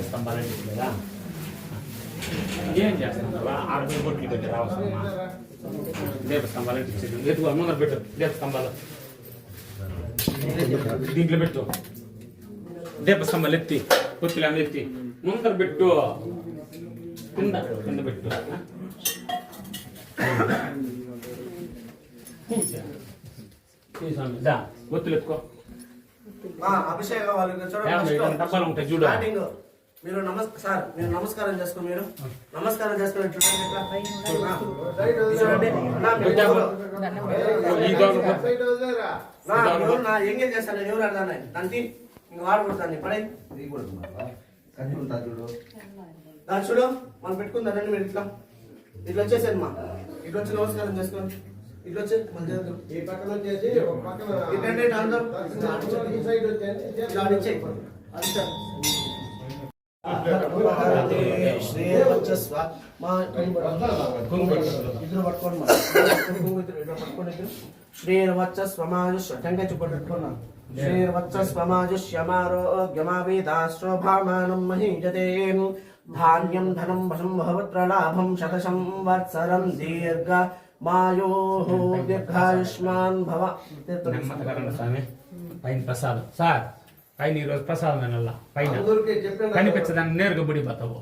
స్తంభాలు కదా ఏం చేస్తాను ఆరు బొట్లు పెట్టి రావచ్చమ్మా దీపస్తంభాలు ఇచ్చేది ఎదుగు ముందర పెట్టు దీపస్తంభాలు దీంట్లో పెట్టు దీపస్తంభాలు ఎత్తి పొత్తులు అన్నీ ఎత్తి ముందర పెట్టు కింద కింద పెట్టు ఒత్తులు ఎత్తుకో అభిషేకం డబ్బాలు ఉంటాయి చూడు మీరు సార్ మీరు నమస్కారం చేసుకో మీరు నమస్కారం చేసుకుని ఎంగేజ్ చేస్తాను ఎవరు అర్థాన్ని దానికి ఇంక వాడకూడదాన్ని పడే దాని చూడు మనం పెట్టుకుందానండి మీరు ఇట్లా ఇట్లా వచ్చేసేది మా ఇట్లా వచ్చి నమస్కారం చేసుకోండి ఇట్లా వచ్చి ఈ పక్కన వచ్చేసి శ్రీర్వత్సస్వమాజుష్యమారోగ్యమావేదాశ్రోభామానం మహీజతే ధాన్యం ధనం వశం భవత్రలాభం శతశం వత్సరం దీర్ఘ మాయో దీర్ఘాయుష్మాన్ భవ. స్వామి పైన ప్రసాదం సార్ పైన ఈరోజు ప్రసాదం వినల్లా పైన కనిపించదాన్ని నేరుగా బుడి పోతావు